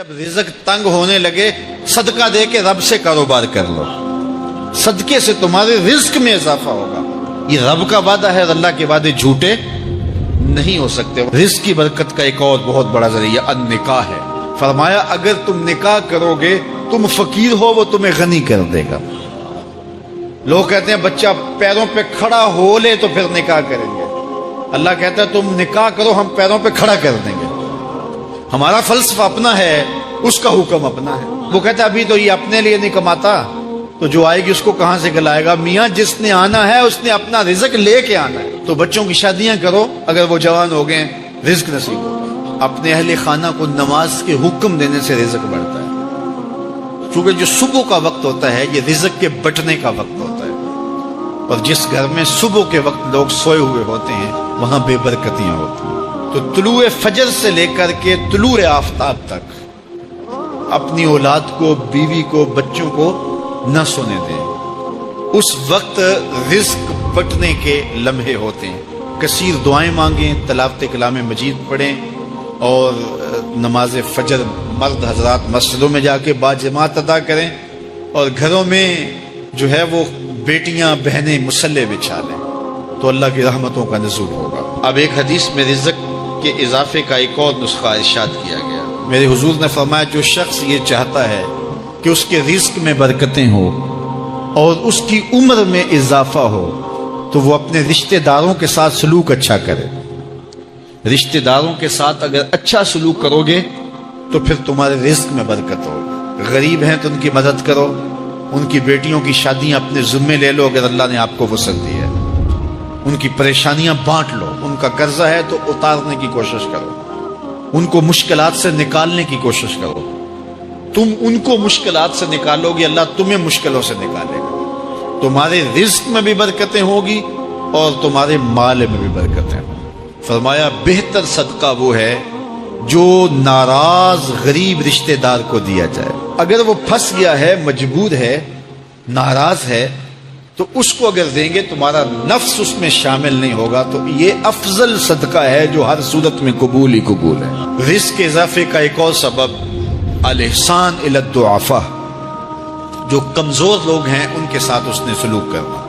جب رزق تنگ ہونے لگے صدقہ دے کے رب سے کاروبار کر لو، صدقے سے تمہارے رزق میں اضافہ ہوگا۔ یہ رب کا وعدہ ہے اور اللہ کے وعدے جھوٹے نہیں ہو سکتے۔ رزق کی برکت کا ایک اور بہت بڑا ذریعہ النکاح ہے۔ فرمایا اگر تم نکاح کرو گے، تم فقیر ہو وہ تمہیں غنی کر دے گا۔ لوگ کہتے ہیں بچہ پیروں پہ کھڑا ہو لے تو پھر نکاح کریں گے، اللہ کہتا ہے تم نکاح کرو ہم پیروں پہ کھڑا کر دیں گے۔ ہمارا فلسفہ اپنا ہے، اس کا حکم اپنا ہے۔ وہ کہتا ہے ابھی تو یہ اپنے لیے نہیں کماتا تو جو آئے گی اس کو کہاں سے کھلائے گا؟ میاں جس نے آنا ہے اس نے اپنا رزق لے کے آنا ہے۔ تو بچوں کی شادیاں کرو، اگر وہ جوان ہو گئے رزق نصیب ہو۔ اپنے اہل خانہ کو نماز کے حکم دینے سے رزق بڑھتا ہے، کیونکہ جو صبح کا وقت ہوتا ہے یہ رزق کے بٹنے کا وقت ہوتا ہے، اور جس گھر میں صبح کے وقت لوگ سوئے ہوئے ہوتے ہیں وہاں بے برکتیاں ہوتی ہیں۔ تو طلوع فجر سے لے کر کے طلوع آفتاب تک اپنی اولاد کو، بیوی کو، بچوں کو نہ سونے دیں۔ اس وقت رزق بٹنے کے لمحے ہوتے ہیں۔ کثیر دعائیں مانگیں، تلاوت کلام مجید پڑھیں، اور نماز فجر مرد حضرات مسجدوں میں جا کے باجماعت ادا کریں، اور گھروں میں جو ہے وہ بیٹیاں بہنیں مصلے بچھا لیں، تو اللہ کی رحمتوں کا نزول ہوگا۔ اب ایک حدیث میں رزق کے اضافے کا ایک اور نسخہ ارشاد کیا گیا۔ میرے حضور نے فرمایا جو شخص یہ چاہتا ہے کہ اس کے رزق میں برکتیں ہو اور اس کی عمر میں اضافہ ہو تو وہ اپنے رشتہ داروں کے ساتھ سلوک اچھا کرے۔ رشتہ داروں کے ساتھ اگر اچھا سلوک کرو گے تو پھر تمہارے رزق میں برکت ہو۔ غریب ہیں تو ان کی مدد کرو، ان کی بیٹیوں کی شادیاں اپنے ذمے لے لو اگر اللہ نے آپ کو وسعت دی ہے، ان کی پریشانیاں بانٹ لو، ان کا قرضہ ہے تو اتارنے کی کوشش کرو، ان کو مشکلات سے نکالنے کی کوشش کرو۔ تم ان کو مشکلات سے نکالو گے، اللہ تمہیں مشکلوں سے نکالے گا۔ تمہارے رزق میں بھی برکتیں ہوگی اور تمہارے مال میں بھی برکتیں ہوں۔ فرمایا بہتر صدقہ وہ ہے جو ناراض غریب رشتہ دار کو دیا جائے۔ اگر وہ پھنس گیا ہے، مجبور ہے، ناراض ہے، تو اس کو اگر دیں گے تمہارا نفس اس میں شامل نہیں ہوگا، تو یہ افضل صدقہ ہے جو ہر صورت میں قبول ہی قبول ہے۔ رزق کے اضافے کا ایک اور سبب الاحسان الی الضعفاء، جو کمزور لوگ ہیں ان کے ساتھ اس نے سلوک کرنا۔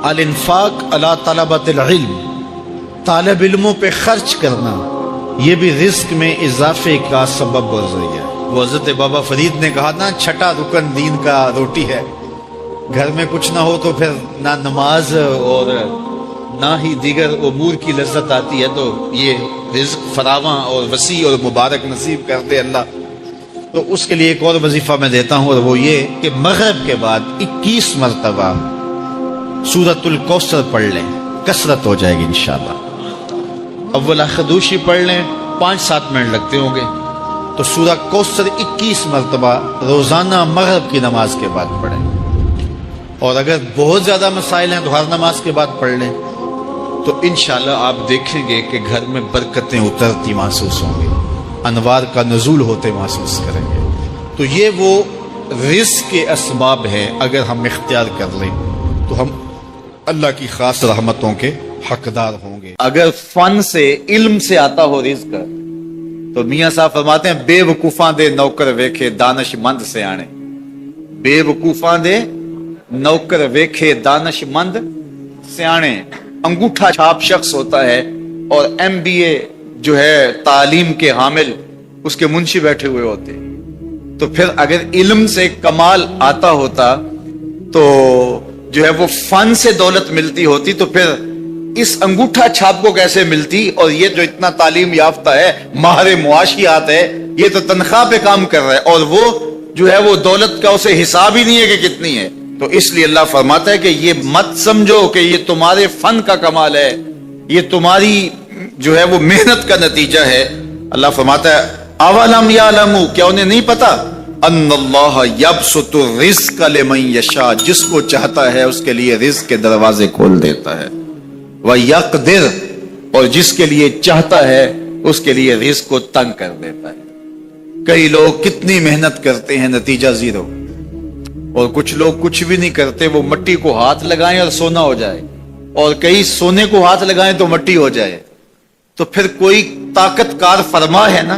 الانفاق علی طلبۃ العلم، طالب علموں پہ خرچ کرنا، یہ بھی رزق میں اضافے کا سبب اور ذریعہ ہے۔ وہ حضرت بابا فرید نے کہا نا چھٹا رکن دین کا روٹی ہے۔ گھر میں کچھ نہ ہو تو پھر نہ نماز اور نہ ہی دیگر امور کی لذت آتی ہے، تو یہ رزق فراواں اور وسیع اور مبارک نصیب کر دے اللہ۔ تو اس کے لیے ایک اور وظیفہ میں دیتا ہوں، اور وہ یہ کہ مغرب کے بعد 21 مرتبہ سورۃ الکوثر پڑھ لیں، کثرت ہو جائے گی انشاءاللہ۔ اول خدوشی پڑھ لیں، 5-7 منٹ لگتے ہوں گے، تو سورہ کوثر 21 مرتبہ روزانہ مغرب کی نماز کے بعد پڑھیں۔ اور اگر بہت زیادہ مسائل ہیں تو ہر نماز کے بعد پڑھ لیں، تو انشاءاللہ آپ دیکھیں گے کہ گھر میں برکتیں اترتی محسوس ہوں گی، انوار کا نزول ہوتے محسوس کریں گے۔ تو یہ وہ رزق کے اسباب ہیں، اگر ہم اختیار کر لیں تو ہم اللہ کی خاص رحمتوں کے حقدار ہوں گے۔ اگر فن سے، علم سے آتا ہو رزق، تو میاں صاحب فرماتے ہیں بے وقوفاں دے نوکر ویکھے دانش مند سے آنے۔ بے وقوفاں دے نوکر ویکھے دانش مند سیانے۔ انگوٹھا چھاپ شخص ہوتا ہے اور MBA جو ہے تعلیم کے حامل، اس کے منشی بیٹھے ہوئے ہوتے، تو پھر اگر علم سے کمال آتا ہوتا تو جو ہے وہ فن سے دولت ملتی ہوتی، تو پھر اس انگوٹھا چھاپ کو کیسے ملتی؟ اور یہ جو اتنا تعلیم یافتہ ہے، ماہر معاشیات ہے، یہ تو تنخواہ پہ کام کر رہا ہے، اور وہ جو ہے وہ دولت کا اسے حساب ہی نہیں ہے کہ کتنی ہے۔ تو اس لیے اللہ فرماتا ہے کہ یہ مت سمجھو کہ یہ تمہارے فن کا کمال ہے، یہ تمہاری جو ہے وہ محنت کا نتیجہ ہے۔ اللہ فرماتا ہے اولم یعلموا، کیا انہیں نہیں پتا؟ ان اللہ یبسط الرزق لمن یشاء، جس کو چاہتا ہے اس کے لیے رزق کے دروازے کھول دیتا ہے، وَيَقْدِرْ، اور جس کے لیے چاہتا ہے اس کے لیے رزق کو تنگ کر دیتا ہے۔ کئی لوگ کتنی محنت کرتے ہیں، نتیجہ زیرو، اور کچھ لوگ کچھ بھی نہیں کرتے، وہ مٹی کو ہاتھ لگائیں اور سونا ہو جائے، اور کئی سونے کو ہاتھ لگائیں تو مٹی ہو جائے۔ تو پھر کوئی طاقت کار فرما ہے نا،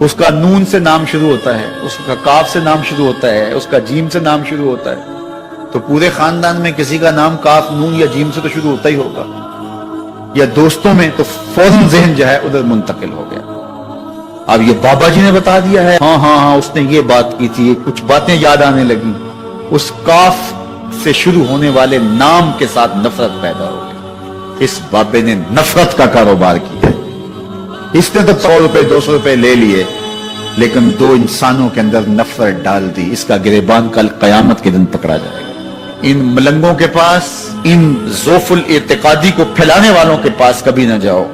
اس کا نون سے نام شروع ہوتا ہے، اس کا کاف سے نام شروع ہوتا ہے، اس کا جیم سے نام شروع ہوتا ہے، تو پورے خاندان میں کسی کا نام کاف، نون یا جیم سے تو شروع ہوتا ہی ہوگا، یا دوستوں میں، تو فوراً ذہن جو ہے ادھر منتقل ہو گیا۔ اب یہ بابا جی نے بتا دیا ہے، ہاں ہاں ہاں اس نے یہ بات کی تھی، کچھ باتیں یاد آنے لگی، اس کاف سے شروع ہونے والے نام کے ساتھ نفرت پیدا ہو گئی۔ اس بابے نے نفرت کا کاروبار کیا، اس نے تو 100 روپے 200 روپے لے لیے، لیکن دو انسانوں کے اندر نفرت ڈال دی۔ اس کا گریبان کل قیامت کے دن پکڑا جائے گا۔ ان ملنگوں کے پاس، ان ذوف الاعتقادی کو پھیلانے والوں کے پاس کبھی نہ جاؤ۔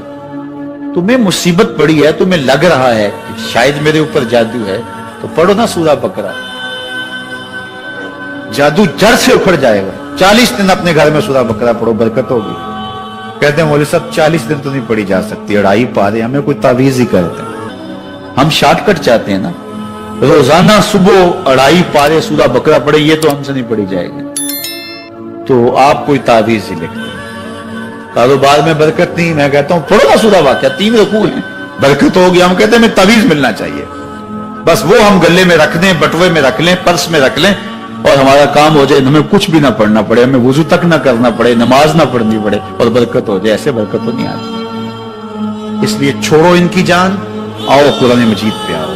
تمہیں مصیبت پڑی ہے، تمہیں لگ رہا ہے کہ شاید میرے اوپر جادو ہے، تو پڑھو نا سورہ بقرہ، جادو جڑ سے اکھڑ جائے گا۔ 40 دن اپنے گھر میں سورہ بقرہ پڑھو، برکت ہوگی۔ کہتے ہیں مولوی صاحب 40 دن تو نہیں پڑھی جا سکتی، 2.5 پارے، ہمیں کوئی تعویذ ہی کرتے ہیں، ہم شارٹ کٹ چاہتے ہیں نا، روزانہ صبح 2.5 پارے سورہ بقرہ پڑھے، یہ تو ہم سے نہیں پڑھی جائے گی، تو آپ کوئی تعویذ ہی لکھ دیں۔ کاروبار میں برکت نہیں، میں کہتا ہوں پڑھو نا سورہ واقعہ، 3 رکوع ہیں، برکت ہوگی۔ ہم کہتے ہیں ہمیں تعویذ ملنا چاہیے، بس وہ ہم گلے میں رکھ دیں، بٹوے میں رکھ لیں، پرس میں رکھ لیں، اور ہمارا کام ہو جائے، ہمیں کچھ بھی نہ پڑھنا پڑے، ہمیں وضو تک نہ کرنا پڑے، نماز نہ پڑھنی پڑے، اور برکت ہو جائے۔ ایسے برکت تو نہیں آتی۔ اس لیے چھوڑو ان کی جان، آؤ قرآن مجید پہ آؤ،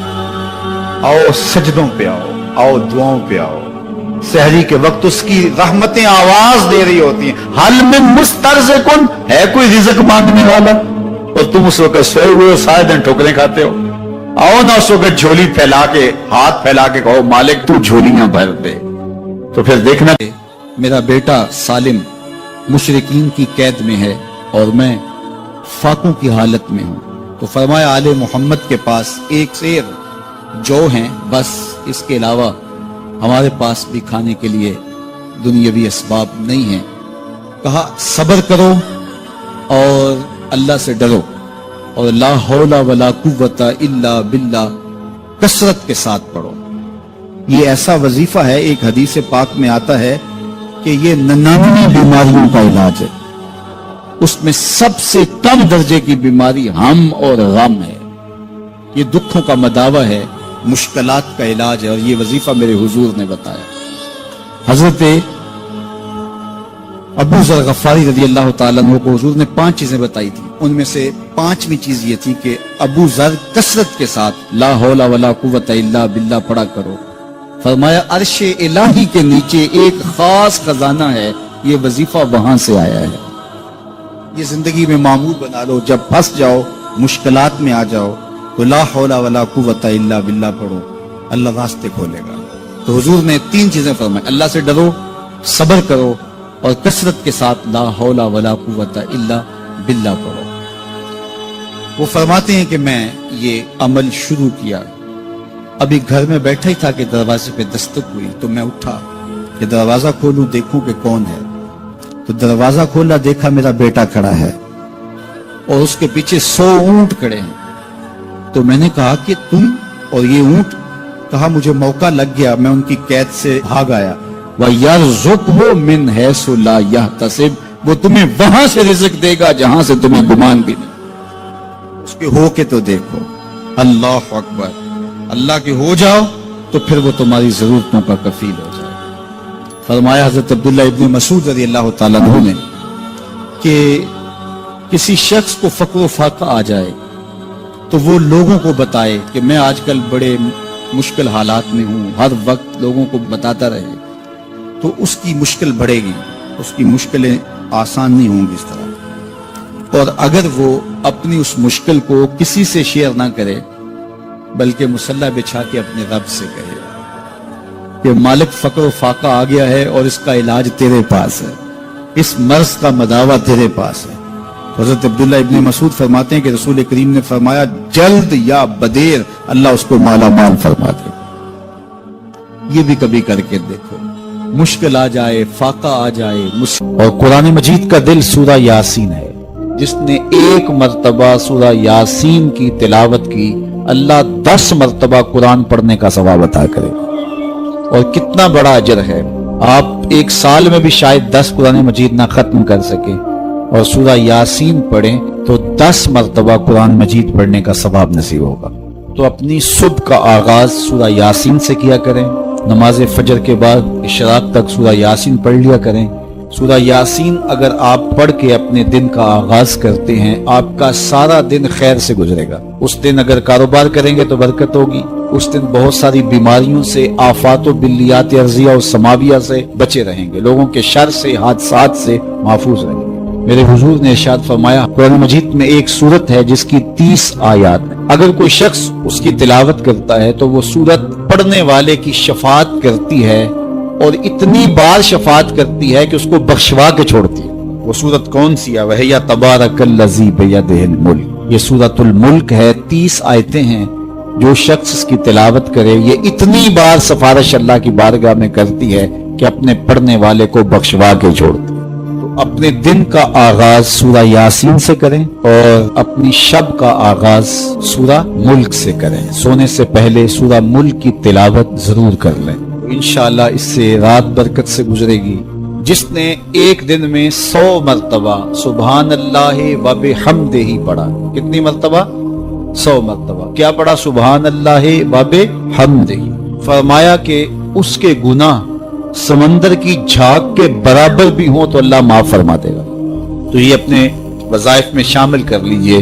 آؤ سجدوں پہ آؤ، آؤ دعاؤں پہ آؤ۔ سحری کے وقت اس کی رحمتیں آواز دے رہی ہوتی ہیں، حل من مسترزقن، ہے کوئی رزق مانگنے والا، اور تم اس وقت سوئے ہوئے ہو، سارے دن ٹھوکریں کھاتے ہو۔ آؤ نہ اس وقت جھولی پھیلا کے، ہاتھ پھیلا کے کہو مالک تو جھولیاں بھر دے۔ تو پھر دیکھنا، میرا بیٹا سالم مشرکین کی قید میں ہے اور میں فاقوں کی حالت میں ہوں، تو فرمایا آل محمد کے پاس ایک سیر جو ہیں، بس اس کے علاوہ ہمارے پاس بھی کھانے کے لیے دنیاوی اسباب نہیں ہیں۔ کہا صبر کرو اور اللہ سے ڈرو، اور لا حول ولا قوت الا باللہ کثرت کے ساتھ پڑھو۔ یہ ایسا وظیفہ ہے، ایک حدیث پاک میں آتا ہے کہ یہ 99 بیماریوں کا علاج ہے، اس میں سب سے کم درجے کی بیماری ہم اور غم ہے۔ یہ دکھوں کا مداوع ہے، مشکلات کا علاج ہے، اور یہ وظیفہ میرے حضور نے بتایا۔ حضرت ابو ذر غفاری رضی اللہ تعالیٰ عنہ کو حضور نے 5 چیزیں بتائی تھی، ان میں سے 5ویں چیز یہ تھی کہ ابو ذر کثرت کے ساتھ لا حول ولا قوت الا باللہ پڑھا کرو۔ فرمایا عرش الہی کے نیچے ایک خاص خزانہ ہے، یہ وظیفہ وہاں سے آیا ہے۔ یہ زندگی میں معمول بنا لو، جب پھنس جاؤ، مشکلات میں آ جاؤ، تو لا حول ولا قوت الا باللہ پڑھو، اللہ راستے کھولے گا۔ تو حضور نے 3 چیزیں فرمائی، اللہ سے ڈرو، صبر کرو، اور کثرت کے ساتھ لا حول ولا قوت الا باللہ پڑھو۔ وہ فرماتے ہیں کہ میں یہ عمل شروع کیا، ابھی گھر میں بیٹھا ہی تھا کہ دروازے پہ دستک ہوئی، تو میں اٹھا کہ دروازہ کھولوں دیکھوں کہ کون ہے، تو دروازہ کھولا، دیکھا میرا بیٹا کھڑا ہے اور اس کے پیچھے 100 اونٹ کھڑے ہیں۔ تو میں نے کہا کہ تم اور یہ اونٹ؟ کہا مجھے موقع لگ گیا، میں ان کی قید سے بھاگ آیا۔ وَيَرْزُقْهُ مِنْ حَيْثُ لَا يَحْتَسِبُ، وہ تمہیں وہاں سے رزق دے گا جہاں سے تمہیں گمان بھی نہیں۔ اس کے ہو کے تو دیکھو، اللہ اکبر، اللہ کے ہو جاؤ تو پھر وہ تمہاری ضرورتوں کا کفیل ہو جائے۔ فرمایا حضرت عبداللہ ابن مسعود رضی اللہ تعالیٰ عنہ نے کہ کسی شخص کو فقر و فاقہ آ جائے تو وہ لوگوں کو بتائے کہ میں آج کل بڑے مشکل حالات میں ہوں، ہر وقت لوگوں کو بتاتا رہے، تو اس کی مشکل بڑھے گی، اس کی مشکلیں آسان نہیں ہوں گی اس طرح۔ اور اگر وہ اپنی اس مشکل کو کسی سے شیئر نہ کرے، بلکہ مصلی بچھا کے اپنے رب سے کہے کہ مالک فقر و فاقہ آ گیا ہے اور اس کا علاج تیرے پاس ہے، اس مرض کا مداوع تیرے پاس ہے۔ حضرت عبداللہ ابن مسعود فرماتے ہیں کہ رسول کریم نے فرمایا جلد یا بدیر اللہ اس کو مالا مال فرما دے۔ یہ بھی کبھی کر کے دیکھو، مشکل آ جائے، فاقہ آ جائے۔ اور قرآن مجید کا دل سورہ یاسین ہے، جس نے 1 مرتبہ سورہ یاسین کی تلاوت کی، اللہ 10 مرتبہ قرآن پڑھنے کا ثواب عطا کرے۔ اور کتنا بڑا اجر ہے، آپ 1 سال میں بھی شاید 10 قرآن مجید نہ ختم کر سکے، اور سورہ یاسین پڑھیں تو 10 مرتبہ قرآن مجید پڑھنے کا ثواب نصیب ہوگا۔ تو اپنی صبح کا آغاز سورہ یاسین سے کیا کریں، نماز فجر کے بعد اشراق تک سورہ یاسین پڑھ لیا کریں۔ سورہ یاسین اگر آپ پڑھ کے اپنے دن کا آغاز کرتے ہیں، آپ کا سارا دن خیر سے گزرے گا۔ اس دن اگر کاروبار کریں گے تو برکت ہوگی، اس دن بہت ساری بیماریوں سے، آفات و بلیات ارضیہ و سماویہ سے بچے رہیں گے، لوگوں کے شر سے، حادثات سے محفوظ رہیں گے۔ میرے حضور نے ارشاد فرمایا، قرآن مجید میں ایک سورت ہے جس کی 30 آیات ہیں، اگر کوئی شخص اس کی تلاوت کرتا ہے تو وہ سورت پڑھنے والے کی شفاعت کرتی ہے، اور اتنی بار شفاعت کرتی ہے کہ اس کو بخشوا کے چھوڑتی ہے۔ وہ سورت کون سی ہے؟ وَهِيَ تَبَارَكَ الَّذِي بِيَدِهِ الْمُلْكُ، یہ سورت الملک ہے، 30 آیتیں ہیں۔ جو شخص اس کی تلاوت کرے، یہ اتنی بار سفارش اللہ کی بارگاہ میں کرتی ہے کہ اپنے پڑھنے والے کو بخشوا کے چھوڑتی ہے۔ تو اپنے دن کا آغاز سورہ یاسین سے کریں اور اپنی شب کا آغاز سورہ ملک سے کریں۔ سونے سے پہلے سورہ ملک کی تلاوت ضرور کر لیں، انشاءاللہ اس سے رات برکت سے گزرے گی۔ جس نے ایک دن میں 100 مرتبہ سبحان اللہ و بحمدہ پڑھا، کتنی مرتبہ؟ 100 مرتبہ کیا پڑھا؟ سبحان اللہ و بحمدہ، فرمایا کہ اس کے گناہ سمندر کی جھاگ کے برابر بھی ہوں تو اللہ معاف فرما دے گا۔ تو یہ اپنے وظائف میں شامل کر لیجئے،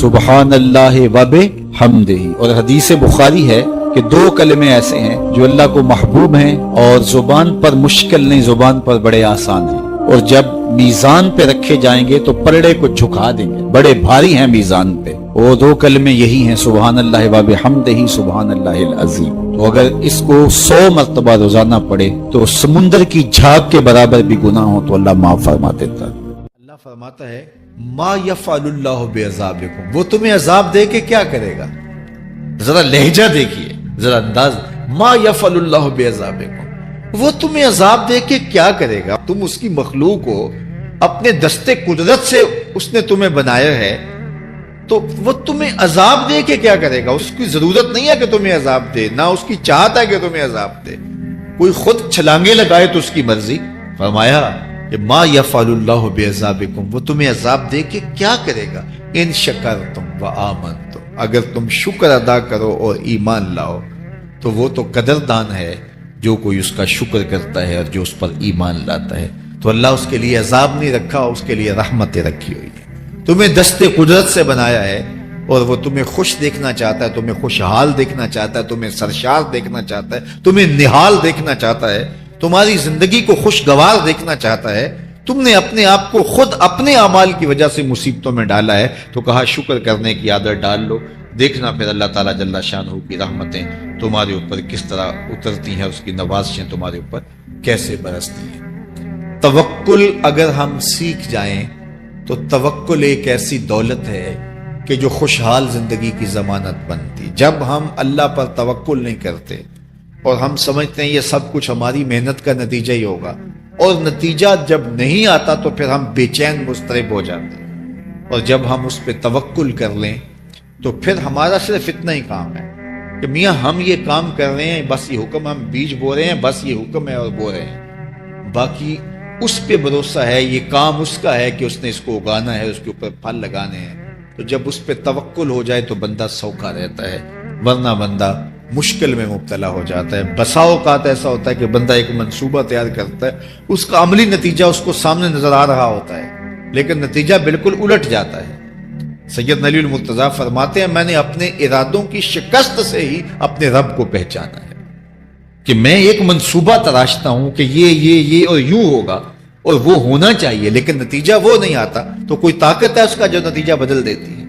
سبحان اللہ و بحمدہ۔ اور حدیث بخاری ہے کہ 2 کلمے ایسے ہیں جو اللہ کو محبوب ہیں اور زبان پر مشکل نہیں، زبان پر بڑے آسان ہیں، اور جب میزان پہ رکھے جائیں گے تو پلڑے کو جھکا دیں گے، بڑے بھاری ہیں میزان پہ۔ وہ 2 کلمے یہی ہیں، سبحان اللہ و بحمدہ، سبحان اللہ العظیم۔ تو اگر اس کو 100 مرتبہ روزانہ پڑھے تو سمندر کی جھاگ کے برابر بھی گناہ ہو تو اللہ معاف فرما دیتا ہے۔ اللہ فرماتا ہے ما یفعل اللہ بعذابکم، وہ تمہیں عذاب دے کے کیا کرے گا؟ ذرا لہجہ دیکھیے، ذرا انداز، ما یفعل اللہ بعذابکم، وہ تمہیں عذاب دے کے کیا کرے گا؟ تم اس کی مخلوق ہو، اپنے دستے قدرت سے اس نے تمہیں بنایا ہے، تو وہ تمہیں عذاب دے کے کیا کرے گا؟ اس کی ضرورت نہیں ہے کہ تمہیں عذاب دے، نہ اس کی چاہت ہے کہ تمہیں عذاب دے۔ کوئی خود چھلانگے لگائے تو اس کی مرضی۔ فرمایا کہ ما یفعل اللہ بعذابکم، وہ تمہیں عذاب دے کے کیا کرے گا؟ ان شکرتم وآمنتم، اگر تم شکر ادا کرو اور ایمان لاؤ تو وہ تو قدردان ہے جو کوئی اس کا شکر کرتا ہے اور جو اس پر ایمان لاتا ہے۔ تو اللہ اس کے لیے عذاب نہیں رکھا، اس کے لیے رحمتیں رکھی ہوئی ہیں۔ تمہیں دستے قدرت سے بنایا ہے اور وہ تمہیں خوش دیکھنا چاہتا ہے، تمہیں خوشحال دیکھنا چاہتا ہے، تمہیں سرشار دیکھنا چاہتا ہے، تمہیں نہال دیکھنا چاہتا ہے، تمہاری زندگی کو خوشگوار دیکھنا چاہتا ہے۔ تم نے اپنے آپ کو خود اپنے اعمال کی وجہ سے مصیبتوں میں ڈالا ہے، تو کہا شکر کرنے کی عادت ڈال لو، دیکھنا پھر اللہ تعالیٰ جل شانہ کی رحمتیں تمہارے اوپر کس طرح اترتی ہیں، اس کی نوازشیں تمہارے اوپر کیسے برستی ہیں۔ توکل اگر ہم سیکھ جائیں تو توکل ایک ایسی دولت ہے کہ جو خوشحال زندگی کی ضمانت بنتی۔ جب ہم اللہ پر توکل نہیں کرتے اور ہم سمجھتے ہیں یہ سب کچھ ہماری محنت کا نتیجہ ہی ہوگا، اور نتیجہ جب نہیں آتا تو پھر ہم بے چین مضطرب ہو جاتے ہیں۔ اور جب ہم اس پہ توکل کر لیں تو پھر ہمارا صرف اتنا ہی کام ہے کہ میاں ہم یہ کام کر رہے ہیں، بس یہ حکم، ہم بیج بو رہے ہیں، بس یہ حکم ہے اور بو رہے ہیں، باقی اس پہ بھروسہ ہے، یہ کام اس کا ہے کہ اس نے اس کو اگانا ہے، اس کے اوپر پھل لگانے ہیں۔ تو جب اس پہ توکل ہو جائے تو بندہ سوکھا رہتا ہے، ورنہ بندہ مشکل میں مبتلا ہو جاتا ہے۔ بسا اوقات ایسا ہوتا ہے کہ بندہ ایک منصوبہ تیار کرتا ہے، اس کا عملی نتیجہ اس کو سامنے نظر آ رہا ہوتا ہے، لیکن نتیجہ بالکل الٹ جاتا ہے۔ سید علی المرتضیٰ فرماتے ہیں میں نے اپنے ارادوں کی شکست سے ہی اپنے رب کو پہچانا ہے، کہ میں ایک منصوبہ تراشتا ہوں کہ یہ اور یوں ہوگا اور وہ ہونا چاہیے، لیکن نتیجہ وہ نہیں آتا، تو کوئی طاقت ہے اس کا جو نتیجہ بدل دیتی ہے۔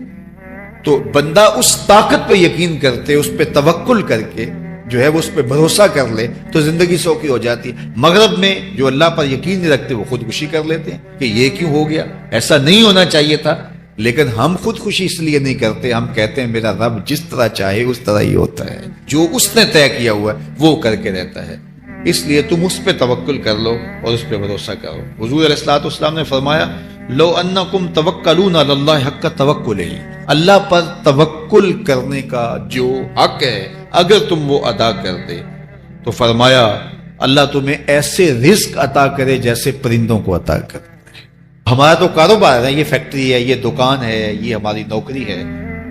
تو بندہ اس طاقت پہ یقین کرتے، اس پہ توکل کر کے جو ہے وہ اس پہ بھروسہ کر لے تو زندگی سوکھی ہو جاتی ہے۔ مغرب میں جو اللہ پر یقین نہیں رکھتے وہ خودکشی کر لیتے ہیں کہ یہ کیوں ہو گیا، ایسا نہیں ہونا چاہیے تھا، لیکن ہم خودکشی اس لیے نہیں کرتے، ہم کہتے ہیں میرا رب جس طرح چاہے اس طرح ہی ہوتا ہے، جو اس نے طے کیا ہوا ہے وہ کر کے رہتا ہے۔ اس لیے تم اس پہ توکل کر لو اور اس پہ بھروسہ کرو۔ حضور علیہ الصلوۃ والسلام نے فرمایا لو انکم توکلون علی اللہ حق توکلہ، اللہ پر توکل کرنے کا جو حق ہے اگر تم وہ ادا کر دے تو فرمایا اللہ تمہیں ایسے رزق عطا کرے جیسے پرندوں کو عطا کرے۔ ہمارا تو کاروبار ہے، یہ فیکٹری ہے، یہ دکان ہے، یہ ہماری نوکری ہے،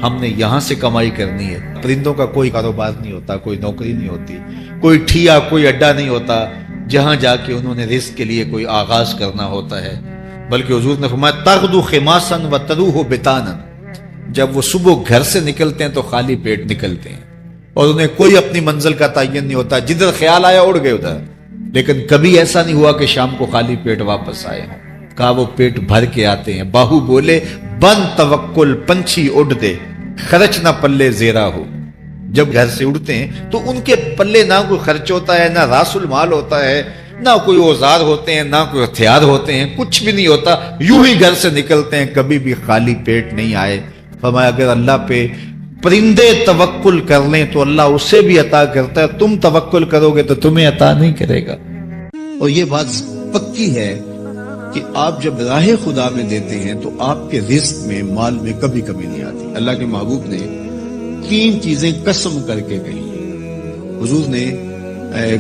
ہم نے یہاں سے کمائی کرنی ہے. پرندوں کا کوئی کاروبار نہیں ہوتا, کوئی نوکری نہیں ہوتی, کوئی ٹھیا, کوئی اڈا نہیں ہوتا جہاں جا کے انہوں نے رزق کے لیے کوئی آغاز کرنا ہوتا ہے. بلکہ حضور نے فرمایا تغدو خماسا وتروح بطانا, جب وہ صبح گھر سے نکلتے ہیں تو خالی پیٹ نکلتے ہیں اور انہیں کوئی اپنی منزل کا تعین نہیں ہوتا, جدھر خیال آیا اڑ گئے ادھر. لیکن کبھی ایسا نہیں ہوا کہ شام کو خالی پیٹ واپس آئے ہوں. کہا وہ پیٹ بھر کے آتے ہیں. باہو بولے بن توکل پنچھی اڑ دے, خرچ نہ پلے زیرا ہو. جب گھر سے اڑتے ہیں تو ان کے پلے نہ کوئی خرچ ہوتا ہے, نہ راس المال ہوتا ہے, نہ کوئی اوزار ہوتے ہیں, نہ کوئی ہتھیار ہوتے ہیں, کچھ بھی نہیں ہوتا. یوں ہی گھر سے نکلتے ہیں, کبھی بھی خالی پیٹ نہیں آئے. فرمایا اگر اللہ پہ پرندے توکل کر لیں تو اللہ اسے بھی عطا کرتا ہے, تم توکل کرو گے تو تمہیں عطا نہیں کرے گا. اور یہ بات پکی ہے کہ آپ جب راہ خدا میں دیتے ہیں تو آپ کے رزق میں, مال میں کبھی کمی نہیں آتی. اللہ کے محبوب نے 3 چیزیں قسم کر کے کہی. حضور نے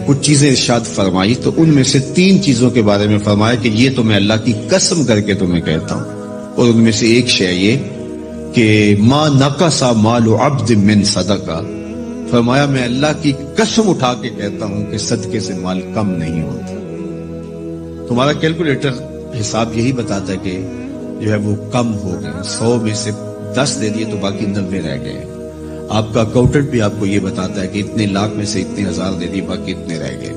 کچھ چیزیں ارشاد فرمائی تو ان میں سے 3 چیزوں کے بارے میں فرمایا کہ یہ تو میں اللہ کی قسم کر کے تمہیں کہتا ہوں. اور ان میں سے ایک شے یہ کہ ما نقص مال عبد من صدقہ. فرمایا میں اللہ کی قسم اٹھا کے کہتا ہوں کہ صدقے سے مال کم نہیں ہوتا. تمہارا کیلکولیٹر حساب یہی بتاتا ہے کہ جو ہے وہ کم ہو گئے. 100 میں سے 10 دے دیے تو باقی 90 رہ گئے. آپ کا اکاؤنٹنٹ بھی آپ کو یہ بتاتا ہے کہ اتنے لاکھ میں سے اتنے ہزار دے دیے, باقی اتنے رہ گئے.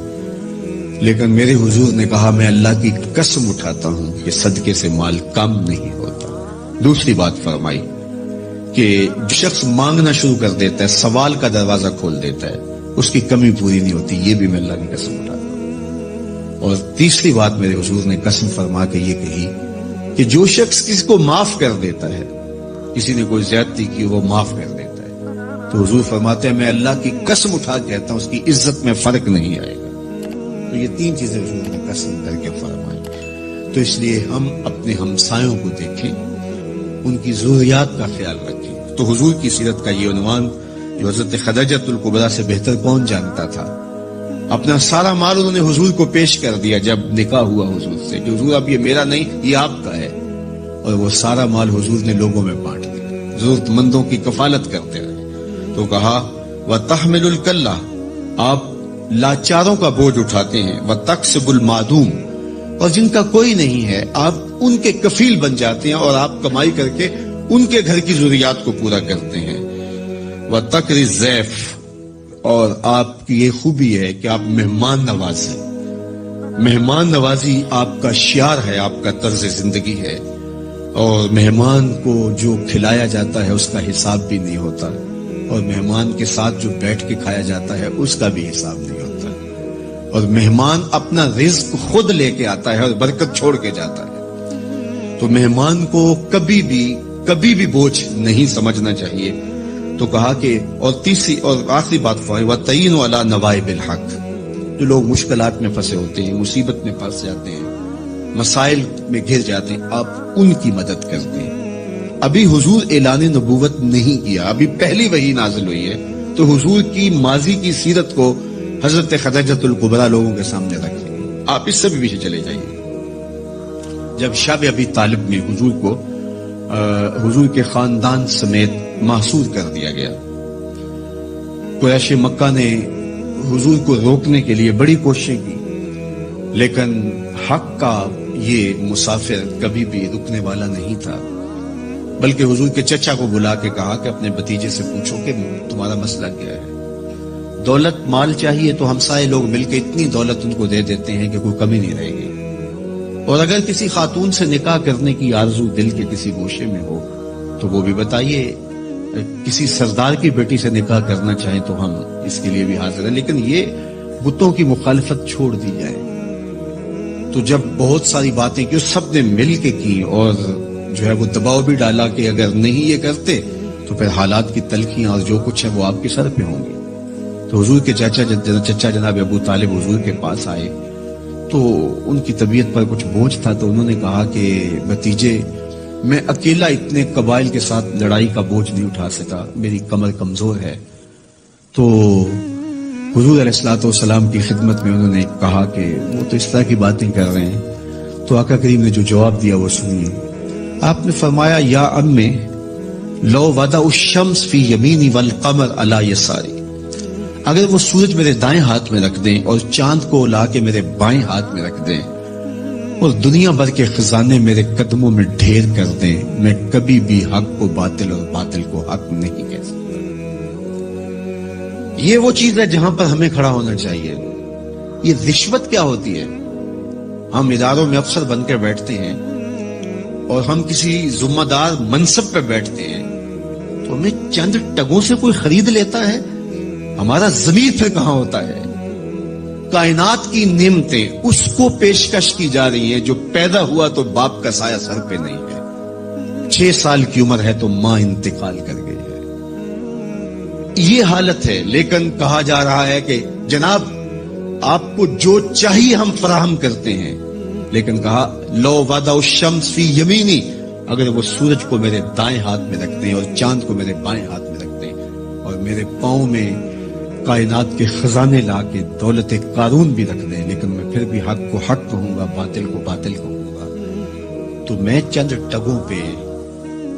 لیکن میرے حضور نے کہا میں اللہ کی قسم اٹھاتا ہوں کہ صدقے سے مال کم نہیں ہوتا. دوسری بات فرمائی کہ جو شخص مانگنا شروع کر دیتا ہے, سوال کا دروازہ کھول دیتا ہے, اس کی کمی پوری نہیں ہوتی. یہ بھی میں اللہ کی قسم اٹھاتا ہوں. اور تیسری بات میرے حضور نے قسم فرما کے یہ کہی کہ جو شخص کسی کو معاف کر دیتا ہے, کسی نے کوئی زیادتی کی وہ معاف کر دیتا ہے, تو حضور فرماتے ہیں میں اللہ کی قسم اٹھا کے کہتا ہوں اس کی عزت میں فرق نہیں آئے گا. تو یہ 3 چیزیں حضور نے قسم کر کے فرمائی. تو اس لیے ہم اپنے ہمسایوں کو دیکھیں, ان کی ضروریات کا خیال رکھیں. تو حضور کی سیرت کا یہ عنوان جو حضرت خدیجۃ الکبریٰ سے بہتر کون جانتا تھا, اپنا سارا مال انہوں نے حضور کو پیش کر دیا جب نکاح ہوا حضور سے کہ حضور اب یہ میرا نہیں یہ آپ کا ہے. اور وہ سارا مال حضور نے لوگوں میں بانٹ دیا, ضرورت مندوں کی کفالت کرتے رہے. تو کہا وَتَحْمِلُ الْكَلَّةَ, آپ لاچاروں کا بوجھ اٹھاتے ہیں. وَتَقْسِبُ الْمَعْدُومَ, اور جن کا کوئی نہیں ہے آپ ان کے کفیل بن جاتے ہیں اور آپ کمائی کر کے ان کے گھر کی ضروریات کو پورا کرتے ہیں. وَتَقْرِ الضَّيْفَ, اور آپ کی یہ خوبی ہے کہ آپ مہمان نواز ہیں. مہمان نوازی آپ کا شعار ہے, آپ کا طرز زندگی ہے. اور مہمان کو جو کھلایا جاتا ہے اس کا حساب بھی نہیں ہوتا, اور مہمان کے ساتھ جو بیٹھ کے کھایا جاتا ہے اس کا بھی حساب نہیں ہوتا. اور مہمان اپنا رزق خود لے کے آتا ہے اور برکت چھوڑ کے جاتا ہے. تو مہمان کو کبھی بھی بوجھ نہیں سمجھنا چاہیے. تو کہا کہ اور تیسری اور آخری بات فرمائی وَتَعِينُ عَلَى نَوَائِبِ الْحَقِّ, جو لوگ مشکلات میں پھنسے ہوتے ہیں, مصیبت میں پھنس جاتے ہیں, مسائل میں گھر جاتے ہیں, آپ ان کی مدد کرتے ہیں. ابھی حضور اعلان نبوت نہیں کیا, ابھی پہلی وحی نازل ہوئی ہے, تو حضور کی ماضی کی سیرت کو حضرت خدیجۃ الکبریٰ لوگوں کے سامنے رکھیں. آپ اس سے بھی پیچھے چلے جائیے. جب شب ابی طالب میں حضور کو حضور کے خاندان سمیت محصور کر دیا گیا, قریش مکہ نے حضور کو روکنے کے لیے بڑی کوششیں کی, لیکن حق کا یہ مسافر کبھی بھی رکنے والا نہیں تھا. بلکہ حضور کے چچا کو بلا کے کہا کہ اپنے بھتیجے سے پوچھو کہ تمہارا مسئلہ کیا ہے. دولت مال چاہیے تو ہمسائے لوگ مل کے اتنی دولت ان کو دے دیتے ہیں کہ کوئی کمی نہیں رہے گی. اور اگر کسی خاتون سے نکاح کرنے کی آرزو دل کے کسی گوشے میں ہو تو وہ بھی بتائیے. کسی سردار کی بیٹی سے نکاح کرنا چاہیں تو ہم اس کے لیے بھی حاضر ہیں, لیکن یہ بتوں کی مخالفت چھوڑ دی جائے. تو جب بہت ساری باتیں کی سب نے مل کے کی اور جو ہے وہ دباؤ بھی ڈالا کہ اگر نہیں یہ کرتے تو پھر حالات کی تلخیاں اور جو کچھ ہے وہ آپ کے سر پہ ہوں گے. تو حضور کے چچا جناب ابو طالب حضور کے پاس آئے تو ان کی طبیعت پر کچھ بوجھ تھا. تو انہوں نے کہا کہ بھتیجے میں اکیلا اتنے قبائل کے ساتھ لڑائی کا بوجھ نہیں اٹھا سکا, میری کمر کمزور ہے. تو حضور علیہ الصلوۃ والسلام کی خدمت میں انہوں نے کہا کہ وہ تو اس طرح کی باتیں کر رہے ہیں. تو آقا کریم نے جو جواب دیا وہ سنیے. آپ نے فرمایا یا امی لو وضع الشمس فی یمینی والقمر علی یساری، اگر وہ سورج میرے دائیں ہاتھ میں رکھ دیں اور چاند کو لا کے میرے بائیں ہاتھ میں رکھ دیں اور دنیا بھر کے خزانے میرے قدموں میں ڈھیر کر دیں، میں کبھی بھی حق کو باطل اور باطل کو حق نہیں کہہ سکتا۔ یہ وہ چیز ہے جہاں پر ہمیں کھڑا ہونا چاہیے۔ یہ رشوت کیا ہوتی ہے؟ ہم اداروں میں افسر بن کے بیٹھتے ہیں اور ہم کسی ذمہ دار منصب پہ بیٹھتے ہیں تو ہمیں چند ٹگوں سے کوئی خرید لیتا ہے، ہمارا ضمیر پھر کہاں ہوتا ہے؟ کائنات کی نعمتیں اس کو پیشکش کی جا رہی ہیں جو پیدا ہوا تو باپ کا سایہ سر پہ نہیں ہے، 6 سال کی عمر ہے تو ماں انتقال کر گئی ہے، یہ حالت ہے۔ لیکن کہا جا رہا ہے کہ جناب آپ کو جو چاہیے ہم فراہم کرتے ہیں، لیکن کہا لو وضع الشمس فی یمینی، اگر وہ سورج کو میرے دائیں ہاتھ میں رکھ دیں اور چاند کو میرے بائیں ہاتھ میں رکھ دیں اور میرے پاؤں میں کائنات کے خزانے لا کے دولت قارون بھی رکھ دیں، لیکن میں پھر بھی حق کو حق کہوں گا، باطل کو باطل کہوں گا، تو میں چند ٹگوں پہ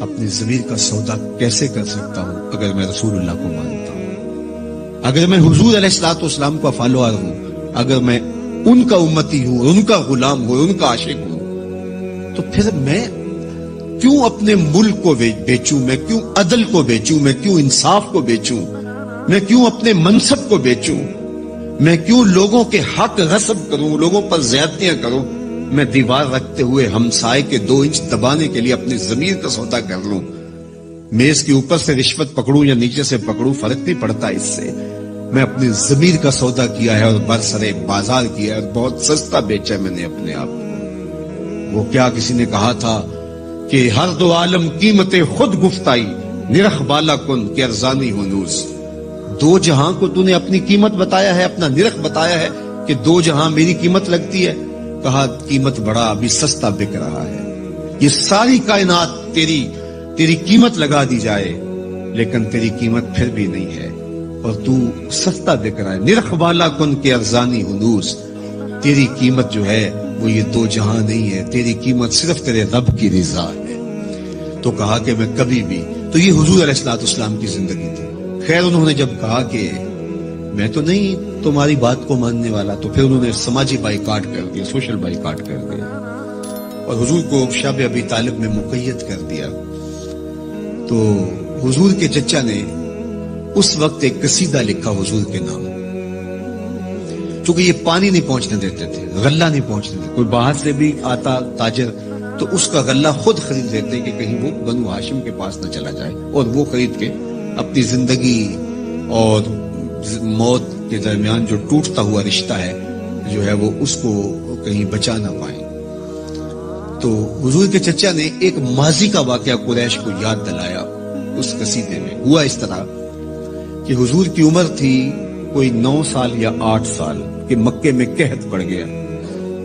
اپنی ضمیر کا سودا کیسے کر سکتا ہوں اگر میں رسول اللہ کو مانتا ہوں، اگر میں حضور علیہ الصلوۃ والسلام کا فالوور ہوں، اگر میں ان کا امتی ہوں، ان کا غلام ہوں، ان کا عاشق ہوں، تو پھر میں کیوں اپنے ملک کو بیچوں، میں کیوں عدل کو بیچوں، میں کیوں انصاف کو بیچوں، میں کیوں اپنے منصب کو بیچوں، میں کیوں لوگوں کے حق غصب کروں، لوگوں پر زیادتیاں کروں، میں دیوار رکھتے ہوئے ہمسائے کے 2 انچ دبانے کے لیے اپنی ضمیر کا سودا کر لوں، میز کے اوپر سے رشوت پکڑوں یا نیچے سے پکڑوں، فرق نہیں پڑتا اس سے، میں اپنی ضمیر کا سودا کیا ہے اور برسرے بازار کیا ہے اور بہت سستا بیچا میں نے اپنے آپ کو۔ وہ کیا کسی نے کہا تھا کہ ہر دو عالم قیمت خود گفتائی، نرخ بالا کن کہ ارزانی ہنوز، 2 جہاں کو تو نے اپنی قیمت بتایا ہے، اپنا نرخ بتایا ہے کہ 2 جہاں میری قیمت لگتی ہے، کہا قیمت بڑا ابھی سستا بک رہا ہے، یہ ساری کائنات تیری قیمت لگا دی جائے لیکن تیری قیمت پھر بھی نہیں ہے اور تو سستا بک رہا ہے، نرخ بالا کن کے ارزانی ہنوز، تیری قیمت جو ہے وہ یہ 2 جہاں نہیں ہے، تیری قیمت صرف تیرے رب کی رضا ہے۔ تو کہا کہ میں کبھی بھی، تو یہ حضور علیہ الصلوۃ والسلام کی زندگی تھی۔ خیر انہوں نے جب کہا کہ میں تو نہیں تمہاری بات کو ماننے والا، تو پھر انہوں نے سماجی بائیکاٹ کر دیا، سوشل بائیکاٹ کر دیا اور حضور کو شب ابی طالب میں مقید کر دیا۔ تو حضور کے چچا نے اس وقت ایک قصیدہ لکھا حضور کے نام، چونکہ یہ پانی نہیں پہنچنے دیتے تھے، غلہ نہیں پہنچنے دیتے، کوئی باہر سے بھی آتا تاجر تو اس کا غلہ خود خرید لیتے کہ کہیں وہ بنو ہاشم کے پاس نہ چلا جائے، اور وہ خرید کے اپنی زندگی اور موت کے درمیان جو ٹوٹتا ہوا رشتہ ہے جو ہے وہ اس کو کہیں بچا نہ پائیں۔ تو حضور کے چچا نے ایک ماضی کا واقعہ قریش کو یاد دلایا اس قصیدے میں۔ ہوا اس طرح کہ حضور کی عمر تھی کوئی 9 سال یا 8 سال کہ مکے میں قحط پڑ گیا،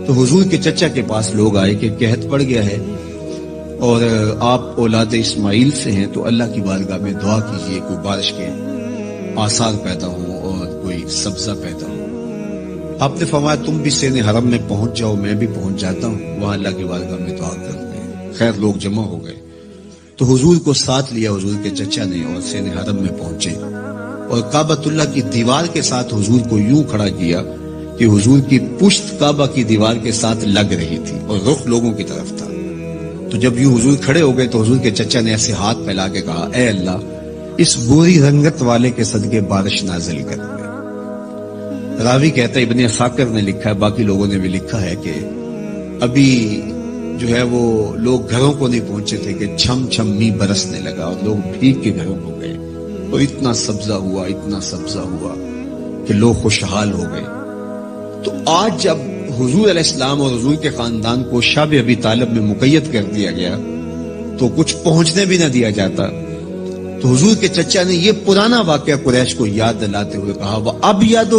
تو حضور کے چچا کے پاس لوگ آئے کہ قحط پڑ گیا ہے اور آپ اولاد اسماعیل سے ہیں، تو اللہ کی بارگاہ میں دعا کیجئے کوئی بارش کے آثار پیدا ہوں اور کوئی سبزہ پیدا ہو۔ آپ نے فرمایا تم بھی سین حرم میں پہنچ جاؤ، میں بھی پہنچ جاتا ہوں، وہاں اللہ کی بارگاہ میں دعا کرتے ہیں۔ خیر لوگ جمع ہو گئے تو حضور کو ساتھ لیا حضور کے چچا نے اور سین حرم میں پہنچے اور کعبۃ اللہ کی دیوار کے ساتھ حضور کو یوں کھڑا کیا کہ حضور کی پشت کعبہ کی دیوار کے ساتھ لگ رہی تھی اور رخ لوگوں کی طرف تھا۔ تو جب یوں حضور کھڑے ہو گئے تو حضور کے چچا نے ایسے ہاتھ پھیلا کے کہا اے اللہ اس بری رنگت والے کے صدقے بارش نازل کر دے۔ راوی کہتا ہے ابن عساکر نے لکھا ہے، باقی لوگوں نے بھی لکھا ہے کہ ابھی جو ہے وہ لوگ گھروں کو نہیں پہنچے تھے کہ چھم چھم می برسنے لگا اور لوگ بھیگ کے گھروں کو گئے اور اتنا سبزہ ہوا کہ لوگ خوشحال ہو گئے۔ تو آج جب حضور علیہ السلام اور حضور کے خاندان کو شب ابی طالب میں مقید کر دیا گیا تو کچھ پہنچنے بھی نہ دیا جاتا، تو حضور کے چچا نے یہ پرانا واقعہ قریش کو یاد دلاتے ہوئے کہا وَأَبْيَضُ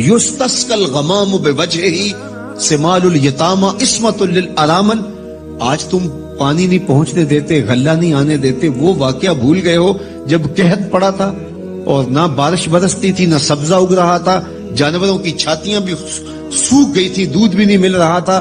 يُسْتَسْقَى الْغَمَامُ بِوَجْهِهِ سِمَالُ الْيَتَامَى عِصْمَةٌ لِلْأَرَامِلِ، آج تم پانی نہیں پہنچنے دیتے، غلہ نہیں آنے دیتے، وہ واقعہ بھول گئے ہو جب قحط پڑا تھا اور نہ بارش برستی تھی نہ سبزہ اگ رہا تھا، جانوروں کی چھاتیاں بھی سوکھ گئی تھی، دودھ بھی نہیں مل رہا تھا،